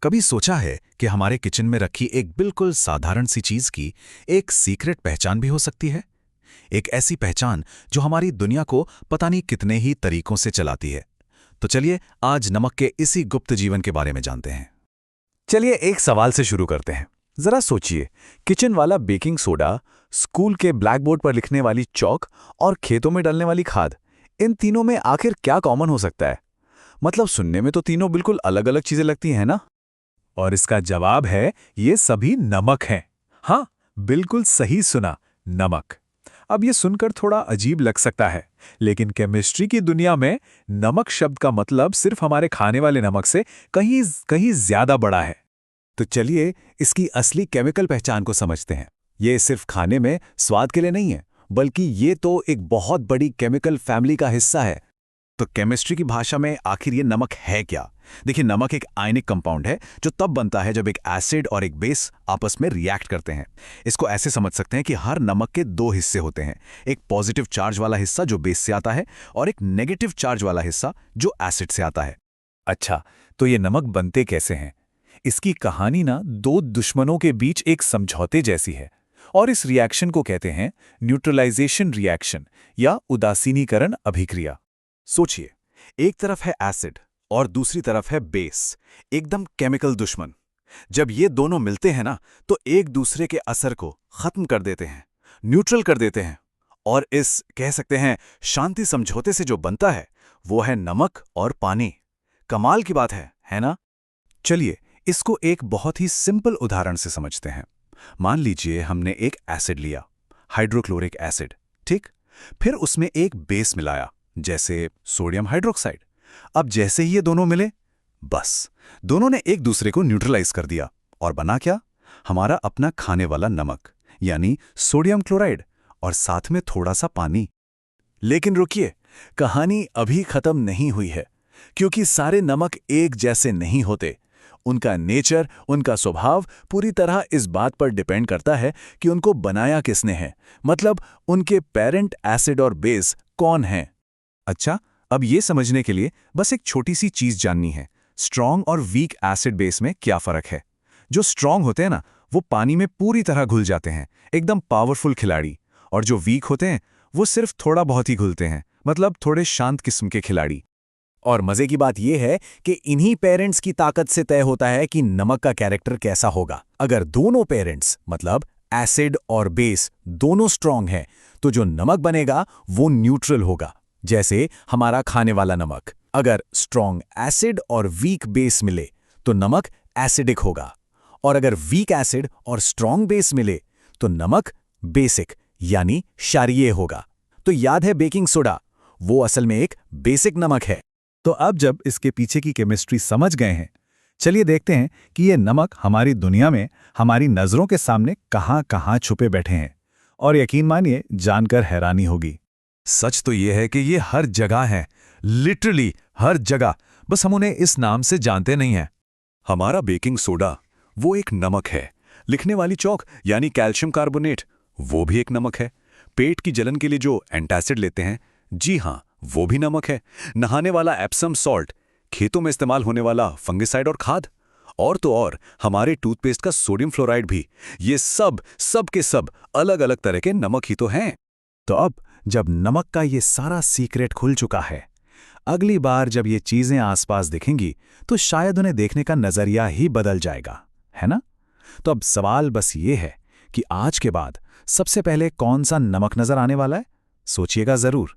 कभी सोचा है कि हमारे किचन में रखी एक बिल्कुल साधारण सी चीज की एक सीक्रेट पहचान भी हो सकती है? एक ऐसी पहचान जो हमारी दुनिया को पता नहीं कितने ही तरीकों से चलाती है। तो चलिए आज नमक के इसी गुप्त जीवन के बारे में जानते हैं। चलिए एक सवाल से शुरू करते हैं। जरा सोचिए, किचन वाला बेकिंग सोडा, स्कूल के ब्लैक बोर्ड पर लिखने वाली चॉक और खेतों में डलने वाली खाद, इन तीनों में आखिर क्या कॉमन हो सकता है? मतलब सुनने में तो तीनों बिल्कुल अलग अलग चीजें लगती हैं ना? और इसका जवाब है ये सभी नमक हैं। हाँ, बिल्कुल सही सुना, नमक। अब ये सुनकर थोड़ा अजीब लग सकता है, लेकिन केमिस्ट्री की दुनिया में नमक शब्द का मतलब सिर्फ हमारे खाने वाले नमक से कहीं कहीं ज्यादा बड़ा है। तो चलिए इसकी असली केमिकल पहचान को समझते हैं। ये सिर्फ खाने में स्वाद के लिए नहीं है, बल्कि ये तो एक बहुत बड़ी केमिकल फैमिली का हिस्सा है। तो केमिस्ट्री की भाषा में आखिर ये नमक है क्या? देखिए, नमक एक आयनिक कंपाउंड है जो तब बनता है जब एक एसिड और एक बेस आपस में रिएक्ट करते हैं। इसको ऐसे समझ सकते हैं कि हर नमक के दो हिस्से होते हैं, एक पॉजिटिव चार्ज वाला हिस्सा जो बेस से आता है और एक नेगेटिव चार्ज वाला हिस्सा जो एसिड से आता है। अच्छा, तो ये नमक बनते कैसे हैं? इसकी कहानी ना दो दुश्मनों के बीच एक समझौते जैसी है, और इस रिएक्शन को कहते हैं न्यूट्रलाइजेशन रिएक्शन या उदासीनीकरण अभिक्रिया। सोचिए, एक तरफ है एसिड और दूसरी तरफ है बेस, एकदम केमिकल दुश्मन। जब ये दोनों मिलते हैं ना, तो एक दूसरे के असर को खत्म कर देते हैं, न्यूट्रल कर देते हैं। और इस कह सकते हैं शांति समझौते से जो बनता है वो है नमक और पानी। कमाल की बात है ना? चलिए इसको एक बहुत ही सिंपल उदाहरण से समझते हैं। मान लीजिए हमने एक एसिड लिया, हाइड्रोक्लोरिक एसिड, ठीक? फिर उसमें एक बेस मिलाया, जैसे सोडियम हाइड्रोक्साइड। अब जैसे ही ये दोनों मिले, बस दोनों ने एक दूसरे को न्यूट्रलाइज कर दिया और बना क्या? हमारा अपना खाने वाला नमक, यानी सोडियम क्लोराइड, और साथ में थोड़ा सा पानी। लेकिन रुकिए, कहानी अभी खत्म नहीं हुई है, क्योंकि सारे नमक एक जैसे नहीं होते। उनका नेचर, उनका स्वभाव पूरी तरह इस बात पर डिपेंड करता है कि उनको बनाया किसने है, मतलब उनके पेरेंट एसिड और बेस कौन हैं। अच्छा, अब ये समझने के लिए बस एक छोटी सी चीज जाननी है। स्ट्रॉन्ग और वीक एसिड बेस में क्या फर्क है? जो स्ट्रॉन्ग होते हैं ना, वो पानी में पूरी तरह घुल जाते हैं, एकदम पावरफुल खिलाड़ी। और जो वीक होते हैं वो सिर्फ थोड़ा बहुत ही घुलते हैं, मतलब थोड़े शांत किस्म के खिलाड़ी। और मजे की बात यह है कि इन्हीं पेरेंट्स की ताकत से तय होता है कि नमक का कैरेक्टर कैसा होगा। अगर दोनों पेरेंट्स, मतलब एसिड और बेस, दोनों स्ट्रॉन्ग हैं, तो जो नमक बनेगा वो न्यूट्रल होगा, जैसे हमारा खाने वाला नमक। अगर स्ट्रॉन्ग एसिड और वीक बेस मिले तो नमक एसिडिक होगा, और अगर वीक एसिड और स्ट्रॉन्ग बेस मिले तो नमक बेसिक यानी क्षारीय होगा। तो याद है बेकिंग सोडा, वो असल में एक बेसिक नमक है। तो अब जब इसके पीछे की केमिस्ट्री समझ गए हैं, चलिए देखते हैं कि ये नमक हमारी दुनिया में हमारी नजरों के सामने कहां-कहां छुपे बैठे हैं। और यकीन मानिए, जानकर हैरानी होगी। सच तो ये है कि ये हर जगह है, लिटरली हर जगह, बस हम उन्हें इस नाम से जानते नहीं हैं। हमारा बेकिंग सोडा वो एक नमक है, लिखने वाली चॉक यानी कैल्शियम कार्बोनेट वो भी एक नमक है, पेट की जलन के लिए जो एंटासिड लेते हैं, जी हाँ, वो भी नमक है, नहाने वाला एप्सम सॉल्ट, खेतों में इस्तेमाल होने वाला फंगिसाइड और खाद, और तो और हमारे टूथपेस्ट का सोडियम फ्लोराइड भी। ये सब के सब अलग अलग तरह के नमक ही तो हैं। तो अब जब नमक का ये सारा सीक्रेट खुल चुका है, अगली बार जब ये चीजें आसपास दिखेंगी तो शायद उन्हें देखने का नजरिया ही बदल जाएगा, है ना? तो अब सवाल बस ये है कि आज के बाद सबसे पहले कौन सा नमक नजर आने वाला है? सोचिएगा जरूर।